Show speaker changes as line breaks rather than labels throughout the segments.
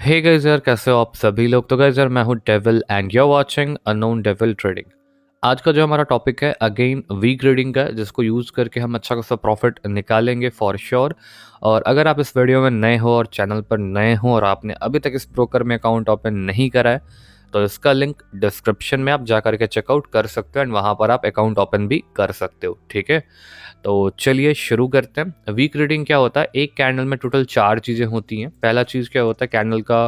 Hey guys यार, कैसे हो आप सभी लोग। तो गाइस यार, मैं हूँ Devil and you are watching Unknown Devil Trading. आज का जो हमारा टॉपिक है अगेन वीक रीडिंग का है, जिसको यूज़ करके हम अच्छा खासा प्रॉफिट निकालेंगे फॉर श्योर। और अगर आप इस वीडियो में नए हो और चैनल पर नए हो और आपने अभी तक इस ब्रोकर में अकाउंट ओपन नहीं करा है, तो इसका लिंक डिस्क्रिप्शन में आप जा करके चेकआउट कर सकते हो एंड वहाँ पर आप अकाउंट ओपन भी कर सकते हो। ठीक है, तो चलिए शुरू करते हैं। वीक रीडिंग क्या होता है, एक कैंडल में टोटल 4 चीज़ें होती हैं। पहला चीज़ क्या होता है, कैंडल का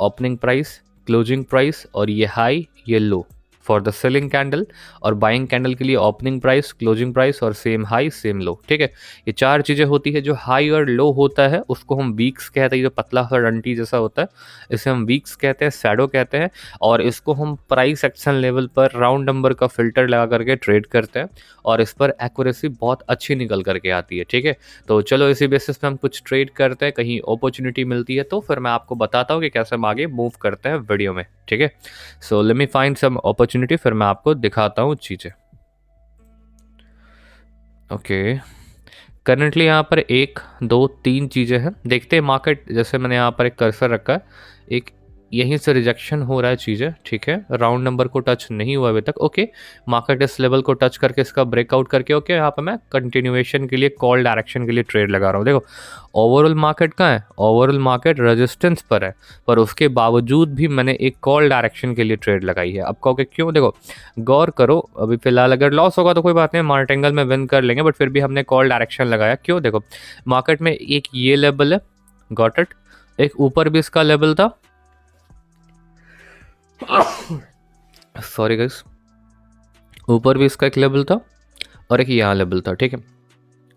ओपनिंग प्राइस, क्लोजिंग प्राइस और ये हाई ये लो फॉर द सेलिंग कैंडल। और बाइंग कैंडल के लिए ओपनिंग प्राइस, क्लोजिंग प्राइस और सेम हाई सेम लो। ठीक है, ये 4 चीज़ें होती है। जो हाई और लो होता है उसको हम वीक्स कहते हैं। जो पतला सा डंटी जैसा होता है इसे हम वीक्स कहते हैं, शैडो कहते हैं। और इसको हम प्राइस एक्शन लेवल पर राउंड नंबर का फिल्टर लगा करके ट्रेड करते हैं और इस पर एक्यूरेसी बहुत अच्छी निकल करके आती है। ठीक है, तो चलो इसी बेसिस पे हम कुछ ट्रेड करते हैं, कहीं अपॉर्चुनिटी मिलती है तो फिर मैं आपको बताता हूँ कि कैसे हम आगे मूव करते हैं वीडियो में। ठीक है, so let me find some opportunity, फिर मैं आपको दिखाता हूँ चीज़ें। ओके, करंटली यहाँ पर 1 2 3 चीज़ें हैं। देखते हैं मार्केट, जैसे मैंने यहाँ पर एक कर्सर रखा है, एक यहीं से रिजेक्शन हो रहा है चीज़ें। ठीक है, राउंड नंबर को टच नहीं हुआ अभी तक। ओके, मार्केट इस लेवल को टच करके इसका ब्रेकआउट करके ओके, यहाँ पर मैं कंटिन्यूएशन के लिए कॉल डायरेक्शन के लिए ट्रेड लगा रहा हूँ। देखो ओवरऑल मार्केट कहाँ है, ओवरऑल मार्केट रेजिस्टेंस पर है, पर उसके बावजूद भी मैंने एक कॉल डायरेक्शन के लिए ट्रेड लगाई है। अब कहोगे क्यों, देखो गौर करो। अभी फिलहाल अगर लॉस होगा तो कोई बात नहीं, मार्टेंगल में विन कर लेंगे, बट फिर भी हमने कॉल डायरेक्शन लगाया। क्यों, देखो मार्केट में एक ये लेवल है, गॉट इट, एक ऊपर भी इसका लेवल था, सॉरी गाइस, ऊपर भी इसका एक लेवल था और एक यहाँ लेवल था। ठीक है,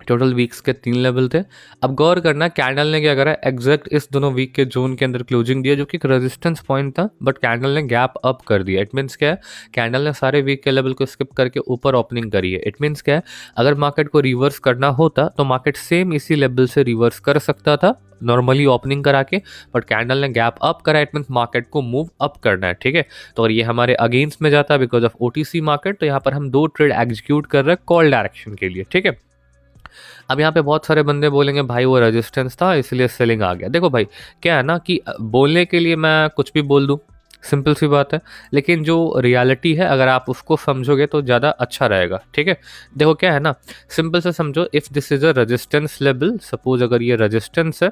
टोटल वीक्स के 3 लेवल थे। अब गौर करना कैंडल ने क्या करा, एग्जैक्ट इस दोनों वीक के जोन के अंदर क्लोजिंग दिया, जो कि एक रेजिस्टेंस पॉइंट था, बट कैंडल ने गैप अप कर दिया। इट मीन्स क्या है, कैंडल ने सारे वीक के लेवल को स्किप करके ऊपर ओपनिंग करी है। इट मीन्स क्या है, अगर मार्केट को रिवर्स करना होता तो मार्केट सेम इसी लेवल से रिवर्स कर सकता था नॉर्मली ओपनिंग करा के, बट कैंडल ने गैप अप करा। इट मीन्स मार्केट को मूव अप करना है। ठीक है, तो अगर ये हमारे अगेंस्ट में जाता है बिकॉज ऑफ ओटीसी मार्केट, तो यहाँ पर हम 2 ट्रेड एग्जीक्यूट कर रहे हैं कॉल डायरेक्शन के लिए। ठीक है, अब यहाँ पे बहुत सारे बंदे बोलेंगे भाई वो रेजिस्टेंस था इसलिए सेलिंग आ गया। देखो भाई, क्या है ना कि बोलने के लिए मैं कुछ भी बोल दूँ, सिंपल सी बात है, लेकिन जो रियलिटी है अगर आप उसको समझोगे तो ज़्यादा अच्छा रहेगा। ठीक है, देखो क्या है ना, सिंपल से समझो, if this is a resistance level, suppose अगर ये रेजिस्टेंस है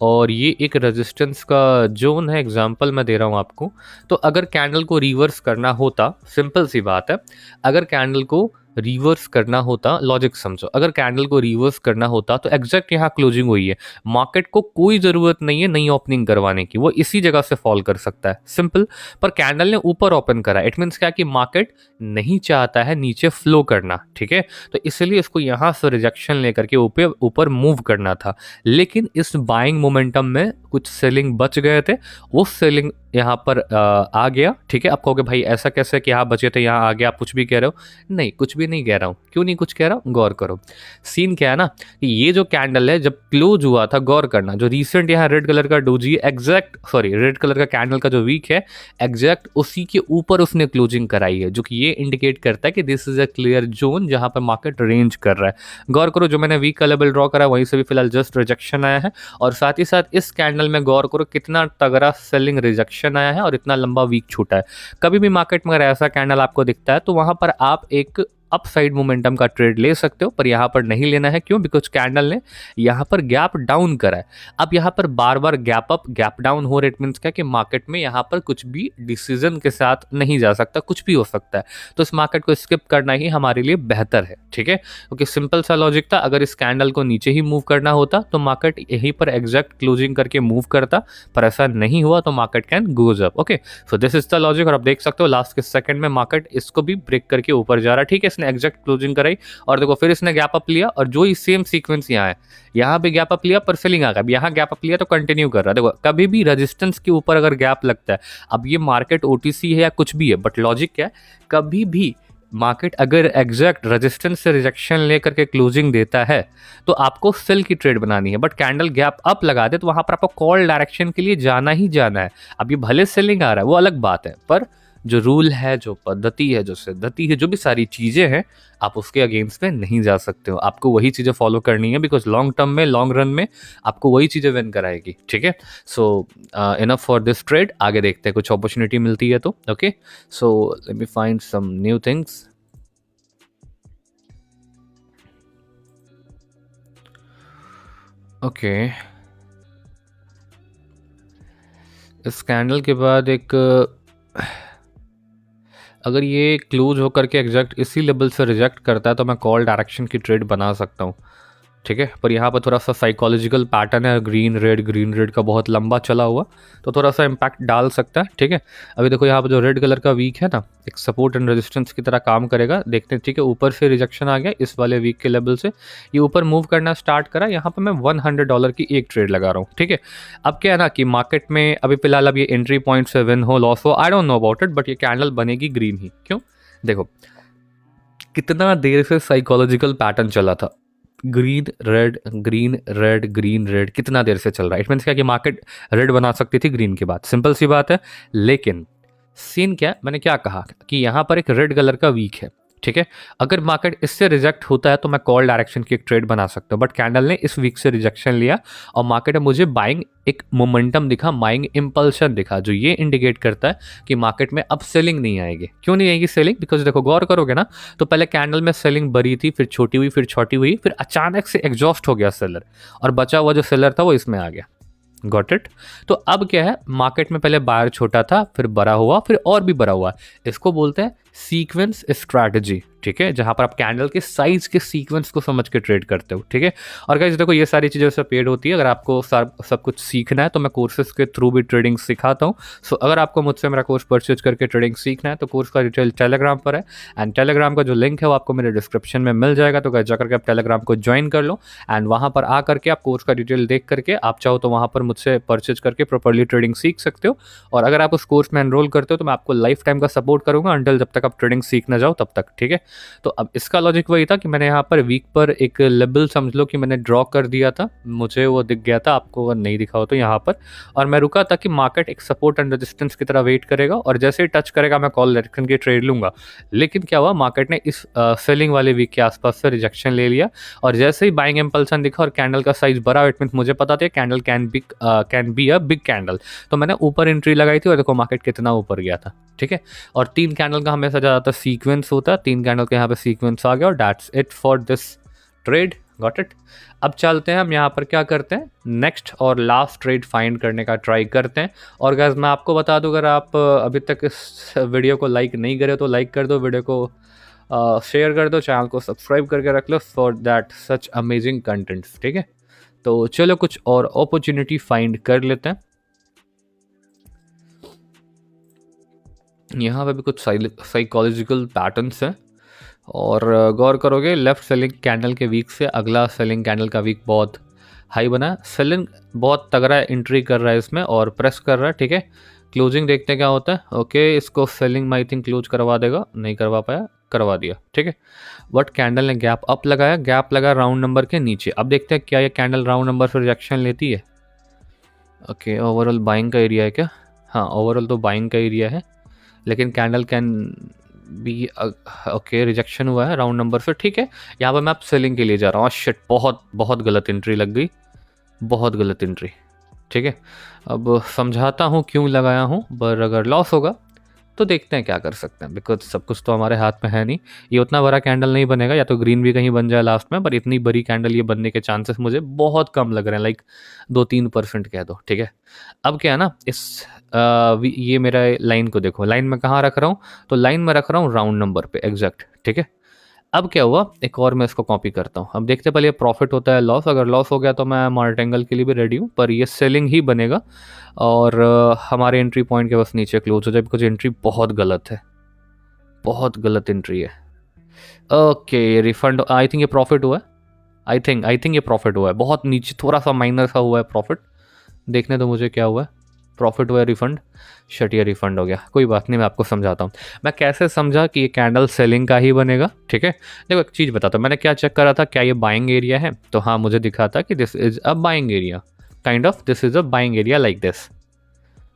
और ये एक रेजिस्टेंस का जोन है, एग्जांपल मैं दे रहा हूँ आपको, तो अगर कैंडल को रिवर्स करना होता, सिंपल सी बात है, अगर कैंडल को रिवर्स करना होता, लॉजिक समझो, अगर कैंडल को रिवर्स करना होता तो एग्जैक्ट यहाँ क्लोजिंग हुई है, मार्केट को कोई ज़रूरत नहीं है नई ओपनिंग करवाने की, वो इसी जगह से फॉल कर सकता है, सिंपल। पर कैंडल ने ऊपर ओपन करा, इट मीन्स क्या कि मार्केट नहीं चाहता है नीचे फ्लो करना। ठीक है, तो इसलिए इसको यहाँ से रिजेक्शन लेकर के ऊपर ऊपर मूव करना था, लेकिन इस बाइंग मोमेंटम में कुछ सेलिंग बच गए थे, वो सेलिंग यहाँ पर आ गया। ठीक है, आप कहोगे भाई ऐसा कैसे कि यहाँ बचे थे यहाँ आ गया, आप कुछ भी कह रहे हो। नहीं, कुछ भी नहीं कह रहा हूँ। क्यों नहीं कुछ कह रहा हूँ, गौर करो। सीन क्या है ना कि ये जो कैंडल है जब क्लोज हुआ था, गौर करना, जो रिसेंट यहाँ रेड कलर का doji exact, sorry red colour का कैंडल का जो वीक है एग्जैक्ट उसी के ऊपर उसने क्लोजिंग कराई है, जो कि ये इंडिकेट करता है कि this is a clear zone जहाँ पर मार्केट रेंज कर रहा है। गौर करो, जो मैंने वीक का लेवल ड्रॉ करा वहीं से भी फिलहाल जस्ट रिजेक्शन आया है, और साथ ही साथ इस कैंडल में गौर करो कितना तगड़ा सेलिंग रिजेक्शन आया है और इतना लंबा वीक छूटा है। कभी भी मार्केट में अगर ऐसा कैंडल आपको दिखता है तो वहां पर आप एक अपसाइड मोमेंटम का ट्रेड ले सकते हो, पर यहाँ पर नहीं लेना है। क्यों, बिकॉज कैंडल ने यहाँ पर गैप डाउन करा है। अब यहाँ पर बार बार गैप अप गैप डाउन हो रहा है, इट मीन्स क्या कि मार्केट में यहाँ पर कुछ भी डिसीजन के साथ नहीं जा सकता, कुछ भी हो सकता है, तो इस मार्केट को स्किप करना ही हमारे लिए बेहतर है। ठीक है, क्योंकि सिंपल सा लॉजिक था, अगर इस कैंडल को नीचे ही मूव करना होता तो मार्केट यहीं पर एग्जैक्ट क्लोजिंग करके मूव करता, पर ऐसा नहीं हुआ तो market can goes up. Okay, so this is the logic, और आप देख सकते हो लास्ट के सेकंड में मार्केट इसको भी ब्रेक करके ऊपर जा रहा है। ठीक है, इसने एग्जैक्ट क्लोजिंग कराई और देखो फिर इसने गैप अप लिया, और जो ही सेम सीक्वेंस यहाँ है, यहाँ भी गैप अप लिया पर सेलिंग आ गया, यहाँ गैप अप लिया तो कंटिन्यू कर रहा है। देखो कभी भी रेजिस्टेंस के ऊपर अगर गैप लगता है, अब ये मार्केट ओटीसी है या कुछ भी है, बट लॉजिक क्या है, कभी भी मार्केट अगर एग्जैक्ट रेजिस्टेंस से रिजेक्शन लेकर के क्लोजिंग देता है तो आपको सेल की ट्रेड बनानी है, बट कैंडल गैप अप लगा दे तो वहां पर आपको कॉल डायरेक्शन के लिए जाना ही जाना है। अब ये भले सेलिंग आ रहा है वो अलग बात है, पर जो रूल है, जो पद्धति है, जो सिद्धति है, जो भी सारी चीज़ें हैं, आप उसके अगेंस्ट में नहीं जा सकते हो। आपको वही चीज़ें फॉलो करनी है, बिकॉज लॉन्ग टर्म में, लॉन्ग रन में आपको वही चीज़ें विन कराएगी। ठीक है, so enough for this trade. आगे देखते हैं कुछ अपॉर्चुनिटी मिलती है तो। Okay, so let me find some new things. Okay, इस कैंडल के बाद एक अगर ये क्लोज होकर के एग्जैक्ट इसी लेवल से रिजेक्ट करता है तो मैं कॉल डायरेक्शन की ट्रेड बना सकता हूँ। ठीक है, पर यहाँ पर थोड़ा सा साइकोलॉजिकल पैटर्न है, ग्रीन रेड का बहुत लंबा चला हुआ, तो थोड़ा सा इम्पैक्ट डाल सकता है। ठीक है, अभी देखो यहाँ पर जो रेड कलर का वीक है ना, एक सपोर्ट एंड रेजिस्टेंस की तरह काम करेगा, देखते हैं। ठीक है, ऊपर से रिजेक्शन आ गया इस वाले वीक के लेवल से, ये ऊपर मूव करना स्टार्ट करा। यहाँ पर मैं $100 की एक ट्रेड लगा रहा हूँ। ठीक है, अब क्या है ना कि मार्केट में अभी फिलहाल अब ये एंट्री पॉइंट से विन हो लॉस हो, I don't know about it, but ये कैंडल बनेगी ग्रीन ही। क्यों? देखो कितना देर से साइकोलॉजिकल पैटर्न चला था, green red green red green red, कितना देर से चल रहा है। इट मीन्स क्या कि मार्केट रेड बना सकती थी ग्रीन के बाद, सिंपल सी बात है। लेकिन सीन क्या, मैंने क्या कहा कि यहाँ पर एक रेड कलर का वीक है। ठीक है, अगर मार्केट इससे रिजेक्ट होता है तो मैं कॉल डायरेक्शन की एक ट्रेड बना सकता हूँ, बट कैंडल ने इस वीक से रिजेक्शन लिया और मार्केट में मुझे बाइंग एक मोमेंटम दिखा, बाइंग इंपल्शन दिखा, जो ये इंडिकेट करता है कि मार्केट में अब सेलिंग नहीं आएगी। क्यों नहीं आएगी सेलिंग? बिकॉज देखो गौर करोगे ना तो पहले कैंडल में सेलिंग बड़ी थी, फिर छोटी हुई, फिर छोटी हुई, फिर अचानक से एग्जॉस्ट हो गया सेलर, और बचा हुआ जो सेलर था वो इसमें आ गया। Got it? तो अब क्या है, मार्केट में पहले बायर छोटा था, फिर बड़ा हुआ, फिर और भी बड़ा हुआ। इसको बोलते हैं सीक्वेंस स्ट्रैटेजी। ठीक है, जहां पर आप कैंडल के साइज के सीक्वेंस को समझ के ट्रेड करते हो। ठीक है, और गाइस देखो ये सारी चीज़ें से पेड होती है। अगर आपको सब कुछ सीखना है तो मैं कोर्सेज के थ्रू भी ट्रेडिंग सिखाता हूँ। सो अगर आपको मुझसे मेरा कोर्स परचेज करके ट्रेडिंग सीखना है तो कोर्स का डिटेल टेलीग्राम पर है, एंड टेलीग्राम का जो लिंक है वो आपको मेरे डिस्क्रिप्शन में मिल जाएगा। तो गाइस जाकर के आप टेलीग्राम को ज्वाइन कर लो, एंड वहाँ पर आ करके आप कोर्स का डिटेल देख करके आप चाहो तो वहाँ पर मुझसे परचेज करके प्रॉपर्ली ट्रेडिंग सीख सकते हो। और अगर आप उस कोर्स में एनरोल करते हो तो मैं आपको लाइफ टाइम का सपोर्ट करूँगा अंटिल जब तक आप ट्रेडिंग सीखना जाओ तब तक। ठीक है, तो अब इसका लॉजिक वही था कि मैंने यहाँ पर वीक पर एक लेवल समझ लो कि मैंने ड्रॉ कर दिया था, मुझे वो दिख गया था, आपको वो नहीं दिखा हो तो यहाँ पर, और मैं रुका था कि मार्केट एक सपोर्ट एंड रेजिस्टेंस की तरह वेट करेगा और जैसे ही टच करेगा मैं कॉल डायरेक्शन की ट्रेड लूंगा। लेकिन क्या हुआ, मार्केट ने इस सेलिंग वाले वीक के आसपास से रिजेक्शन ले लिया, और जैसे ही बाइंग इंपल्सन दिखा और कैंडल का साइज बढ़ा, इट मींस मुझे पता था candle can be a big candle, तो मैंने ऊपर एंट्री लगाई थी और देखो मार्केट कितना ऊपर गया था। ठीक है, और 3 कैंडल का हमेशा ज़्यादातर सीक्वेंस होता है, 3 कैंडल के यहाँ पे सीक्वेंस आ गया और that's it for this trade. Got it? अब चलते हैं हम यहाँ पर क्या करते हैं, नेक्स्ट और लास्ट ट्रेड फाइंड करने का ट्राई करते हैं। और गाइस मैं आपको बता दूं, अगर आप अभी तक इस वीडियो को लाइक नहीं करे तो लाइक कर दो, वीडियो को शेयर कर दो, चैनल को सब्सक्राइब करके रख लो for that such amazing content. ठीक है, तो चलो कुछ और अपॉर्चुनिटी फाइंड कर लेते हैं। यहाँ पे भी कुछ साइकोलॉजिकल पैटर्न्स हैं, और गौर करोगे लेफ्ट सेलिंग कैंडल के वीक से अगला सेलिंग कैंडल का वीक बहुत हाई बना, सेलिंग बहुत तगड़ा एंट्री कर रहा है इसमें और प्रेस कर रहा है। ठीक है, क्लोजिंग देखते हैं क्या होता है। ओके, इसको सेलिंग में आई थिंक क्लोज करवा देगा, नहीं करवा पाया, करवा दिया। ठीक है, बट कैंडल ने गैप अप लगाया, गैप लगा राउंड नंबर के नीचे। अब देखते हैं क्या ये कैंडल राउंड नंबर पर रिजेक्शन लेती है। ओके, ओवरऑल बाइंग का एरिया है क्या? हाँ, ओवरऑल तो बाइंग का एरिया है, लेकिन candle can be okay, rejection हुआ है राउंड नंबर से। ठीक है, यहाँ पर मैं अब सेलिंग के लिए जा रहा हूँ। शिट, बहुत बहुत गलत एंट्री लग गई, बहुत गलत एंट्री। ठीक है, अब समझाता हूँ क्यों लगाया हूँ, पर अगर लॉस होगा तो देखते हैं क्या कर सकते हैं, बिकॉज सब कुछ तो हमारे हाथ में है नहीं। ये उतना बड़ा कैंडल नहीं बनेगा, या तो ग्रीन भी कहीं बन जाए लास्ट में, पर इतनी बड़ी कैंडल ये बनने के चांसेस मुझे बहुत कम लग रहे हैं, लाइक 2-3% कह दो। ठीक है, अब क्या है ना, ये मेरा लाइन को देखो, लाइन में कहाँ रख रहा हूँ, तो लाइन में रख रहा हूँ राउंड नंबर पे एग्जैक्ट। ठीक है, अब क्या हुआ, एक और मैं इसको कॉपी करता हूँ। अब देखते पहले प्रॉफिट होता है लॉस, अगर लॉस हो गया तो मैं मार्टेंगल के लिए भी रेडी हूँ, पर ये सेलिंग ही बनेगा और हमारे एंट्री पॉइंट के बस नीचे क्लोज हो जाए, बिकॉज एंट्री बहुत गलत है, बहुत गलत एंट्री है। ओके, रिफंड, आई थिंक ये प्रॉफिट हुआ है, आई थिंक ये प्रॉफिट हुआ है, बहुत नीचे थोड़ा सा माइनर सा हुआ है प्रॉफिट। देखने तो मुझे क्या हुआ है, प्रॉफिट हुआ है, रिफंड, शटिया रिफंड हो गया, कोई बात नहीं, मैं आपको समझाता हूँ। मैं कैसे समझा कि ये कैंडल सेलिंग का ही बनेगा। ठीक है, देखो एक चीज़ बताता हूँ, मैंने क्या चेक करा था, क्या ये बाइंग एरिया है, तो हाँ मुझे दिखा था कि this is a buying area, kind of this is a buying area like this.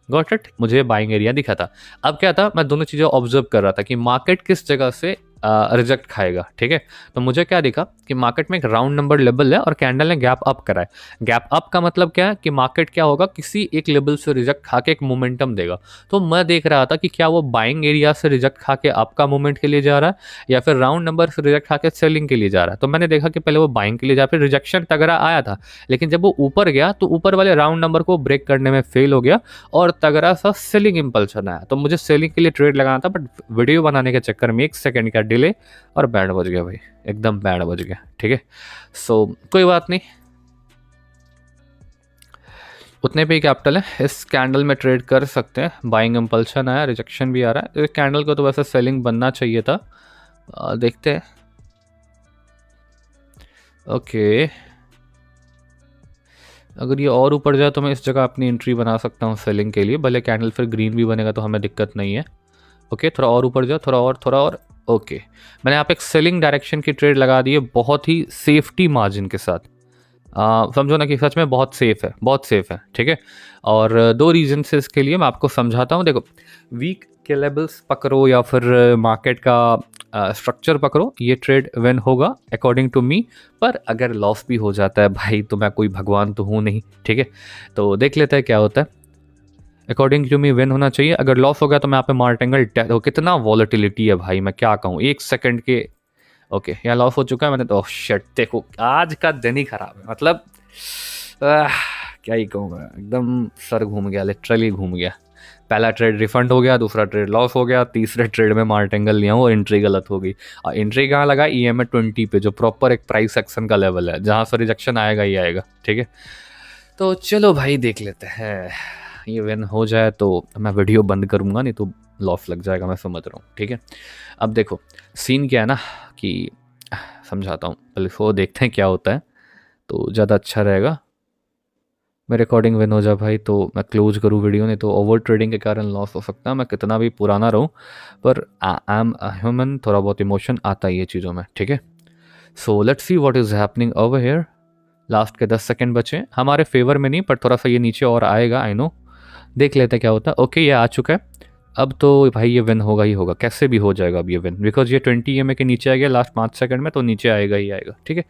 Got it, मुझे बाइंग एरिया दिखा था। अब क्या था, मैं दोनों चीज़ें ऑब्जर्व कर रहा था कि मार्केट किस जगह से रिजेक्ट खाएगा, ठीक है। तो मुझे क्या दिखा कि मार्केट में एक राउंड नंबर लेवल है और कैंडल ने गैप अप करा है। गैप अप का मतलब क्या है कि मार्केट क्या होगा, किसी एक लेवल से रिजेक्ट खा के एक मोमेंटम देगा। तो मैं देख रहा था कि क्या वो बाइंग एरिया से रिजेक्ट खा के अप का मूवमेंट के लिए जा रहा है या फिर राउंड नंबर से रिजेक्ट खा के सेलिंग के लिए जा रहा है। तो मैंने देखा कि पहले वो बाइंग के लिए जा, फिर रिजेक्शन तगड़ा आया था, लेकिन जब वो ऊपर गया तो ऊपर वाले राउंड नंबर को ब्रेक करने में फेल हो गया और तगड़ा सा सेलिंग इंपल्सन आया। तो मुझे सेलिंग के लिए ट्रेड लगाना था, बट वीडियो बनाने के चक्कर में 1 सेकंड का डिले और बैंड बज गया भाई, एकदम बैंड बज गया, ठीक है। सो कोई बात नहीं, उतने पे ही कैपिटल है, इस कैंडल में ट्रेड कर सकते हैं। बाइंग इंपल्सन आया, रिजेक्शन भी आ रहा है, इस कैंडल को तो वैसे सेलिंग बनना चाहिए था। देखते हैं। ओके, अगर ये और ऊपर जाए तो मैं इस जगह अपनी एंट्री बना सकता हूँ सेलिंग के लिए, भले कैंडल फिर ग्रीन भी बनेगा तो हमें दिक्कत नहीं है। ओके, थोड़ा और ऊपर जाओ, थोड़ा और। ओके, मैंने यहाँ पे एक सेलिंग डायरेक्शन की ट्रेड लगा दी है, बहुत ही सेफ्टी मार्जिन के साथ। समझो ना कि सच में बहुत सेफ है, बहुत सेफ है, ठीक है। और 2 रीजन से इसके लिए मैं आपको समझाता हूँ। देखो, वीक के लेवल्स पकड़ो या फिर मार्केट का स्ट्रक्चर पकड़ो, ये ट्रेड विन होगा अकॉर्डिंग टू मी। पर अगर लॉस भी हो जाता है भाई, तो मैं कोई भगवान तो हूँ नहीं, ठीक है। तो देख लेते हैं क्या होता है। अकॉर्डिंग टू मी विन होना चाहिए। अगर लॉस हो गया तो मैं यहाँ पे मार्टिंगल कितना वॉलेटिलिटी है भाई, मैं क्या कहूँ, 1 सेकंड के। ओके, यहाँ लॉस हो चुका है मैंने तो। शिट, देखो आज का दिन ही खराब है, मतलब क्या ही कहूँ मैं, एकदम सर घूम गया, लिटरली घूम गया। पहला ट्रेड रिफंड हो गया, दूसरा ट्रेड लॉस हो गया, तीसरे ट्रेड में मार्टिंगल लिया हूँ और एंट्री गलत हो गई। और एंट्री कहाँ लगा, EMA 20 पे, जो प्रॉपर एक प्राइस एक्शन का लेवल है, जहाँ से रिजेक्शन आएगा ही आएगा, ठीक है। तो चलो भाई देख लेते हैं, ये विन हो जाए तो मैं वीडियो बंद करूँगा, नहीं तो लॉस लग जाएगा, मैं समझ रहा हूँ, ठीक है। अब देखो सीन क्या है ना कि समझाता हूँ, पहले वो देखते हैं क्या होता है तो ज़्यादा अच्छा रहेगा। मेरे अकॉर्डिंग विन हो जाए भाई तो मैं क्लोज करूँ वीडियो, नहीं तो ओवर ट्रेडिंग के कारण लॉस हो सकता है। मैं कितना भी पुराना रहूँ, पर आई एम ह्यूमन, थोड़ा बहुत इमोशन आता है ये चीज़ों में, ठीक है। So let's see what is happening over here. Last के 10 सेकंड बचे हमारे फेवर में, नहीं पर थोड़ा सा ये नीचे और आएगा, आई नो। देख लेते हैं क्या होता है। ओके, ये आ चुका है। अब तो भाई ये विन होगा ही होगा, कैसे भी हो जाएगा अब ये विन, बिकॉज ये 20 EMA के नीचे आ गया लास्ट 5 सेकंड में, तो नीचे आएगा ही आएगा, ठीक है।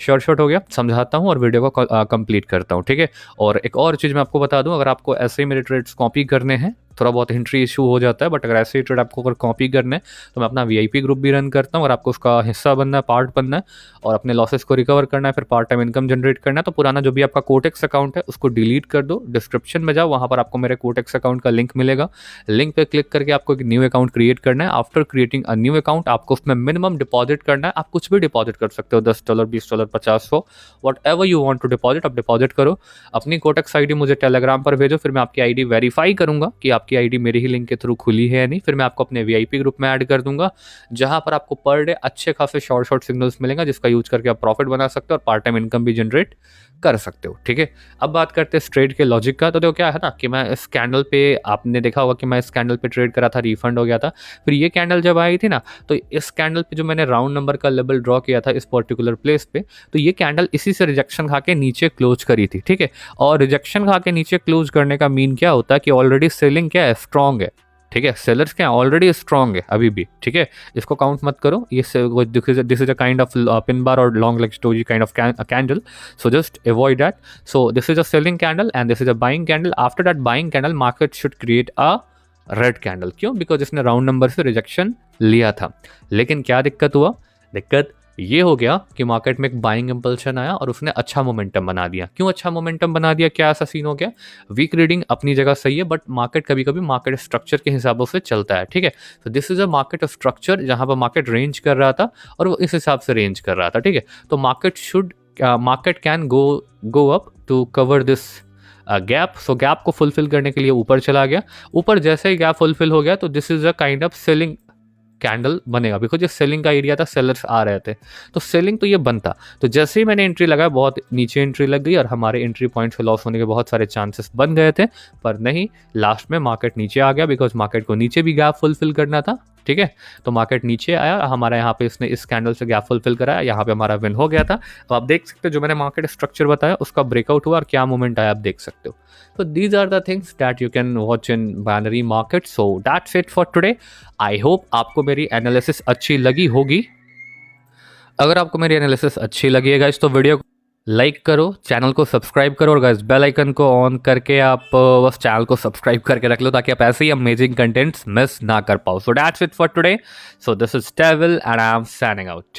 शॉर्ट हो गया, समझाता हूँ और वीडियो को कंप्लीट करता हूँ, ठीक है। और एक और चीज़ मैं आपको बता दूँ, अगर आपको ऐसे ही मेरे ट्रेड्स कॉपी करने हैं, थोड़ा बहुत एंट्री इशू हो जाता है, बट अगर ऐसे ही ट्रेड आपको अगर कॉपी करने हैं तो मैं अपना VIP ग्रुप भी रन करता हूँ, और आपको उसका हिस्सा बनना है, पार्ट बनना है, और अपने लॉसेस को रिकवर करना है, फिर पार्ट टाइम इनकम जनरेट करना है। तो पुराना जो भी आपका कोटेक्स अकाउंट है उसको डिलीट कर दो, डिस्क्रिप्शन में जाओ, वहाँ पर आपको मेरे कोटेक्स अकाउंट का लिंक मिलेगा। लिंक पे क्लिक करके आपको एक न्यू अकाउंट क्रिएट करना है। After creating a new account आपको उसमें मिनिमम डिपॉजिट करना है। आप कुछ भी डिपॉजिट कर सकते हो, $10, $20, 50, 100, whatever you want to deposit, आप डिपॉजिट करो। अपनी कोटेक्स ID मुझे टेलीग्राम पर भेजो, फिर मैं आपकी ID वेरीफाई करूंगा कि आपकी ID मेरे ही लिंक के थ्रू खुली है या नहीं। फिर मैं आपको अपने VIP ग्रुप में ऐड कर दूंगा, जहां पर आपको पर डे अच्छे खासे शॉर्ट सिग्नल्स मिलेंगे, जिसका यूज करके आप प्रॉफिट बना सकते हो और पार्ट टाइम इनकम भी जनरेट कर सकते हो, ठीक है। अब बात करते हैं ट्रेड के लॉजिक का। तो देखो क्या है ना कि मैं इस कैंडल पे, आपने देखा होगा कि मैं इस कैंडल पे ट्रेड करा था, रिफंड हो गया था। फिर ये कैंडल जब आई थी ना, तो इस कैंडल पे जो मैंने राउंड नंबर का लेवल ड्रॉ किया था इस पर्टिकुलर प्लेस पे, तो ये कैंडल इसी से रिजेक्शन खा के नीचे क्लोज करी थी, ठीक है। और रिजेक्शन खा के नीचे क्लोज करने का मीन क्या होता है कि ऑलरेडी सेलिंग क्या है, स्ट्रॉन्ग है, ठीक है। सेलर्स क्या ऑलरेडी स्ट्रॉन्ग है अभी भी, ठीक है। इसको काउंट मत करो, ये this is a kind of pin bar और लॉन्ग लेग स्टोजी kind of candle, so just avoid that. So this is a selling candle and this is a buying candle. After that buying candle market should create a red candle. क्यों? Because इसने round number से rejection लिया था। लेकिन क्या दिक्कत हुआ? दिक्कत ये हो गया कि मार्केट में एक बाइंग इंपल्शन आया और उसने अच्छा मोमेंटम बना दिया। क्यों अच्छा मोमेंटम बना दिया? क्या ऐसा सीन हो गया? वीक रीडिंग अपनी जगह सही है, बट मार्केट कभी कभी मार्केट स्ट्रक्चर के हिसाबों से चलता है, ठीक है। तो this is a market structure जहां पर मार्केट रेंज कर रहा था और वो इस हिसाब से रेंज कर रहा था, ठीक है। तो market can go up to cover this gap. So gap को फुलफिल करने के लिए ऊपर चला गया। ऊपर जैसे ही गैप फुलफिल हो गया तो this is a kind of selling candle बनेगा, बिकॉज ये सेलिंग का एरिया था, सेलर्स आ रहे थे, तो सेलिंग तो ये बनता। तो जैसे ही मैंने एंट्री लगाया, बहुत नीचे एंट्री लग गई और हमारे एंट्री पॉइंट से लॉस होने के बहुत सारे चांसेस बन गए थे। पर नहीं, लास्ट में मार्केट नीचे आ गया, बिकॉज मार्केट को नीचे भी गैप फुलफिल करना था। ठीक है। तो मार्केट नीचे आया, हमारा यहाँ पे इसने इस कैंडल से गैप फुलफिल कराया, यहाँ पे हमारा विन हो गया था। अब आप देख सकते हो जो मैंने मार्केट स्ट्रक्चर बताया उसका ब्रेकआउट हुआ और क्या मूवमेंट आया आप देख सकते हो। तो these are the things that you can watch in binary market. So that's it for today. I hope आपको मेरी एनालिसिस अच्छी लगी होगी। अगर आपको मेरी एनालिसिस अच्छी लगी है गाइस तो वीडियो को लाइक करो, चैनल को सब्सक्राइब करो और गाइस बेल आइकन को ऑन करके आप बस चैनल को सब्सक्राइब करके रख लो ताकि आप ऐसे ही अमेजिंग कंटेंट्स मिस ना कर पाओ। So that's it for today. So this is टेविल and I am signing out.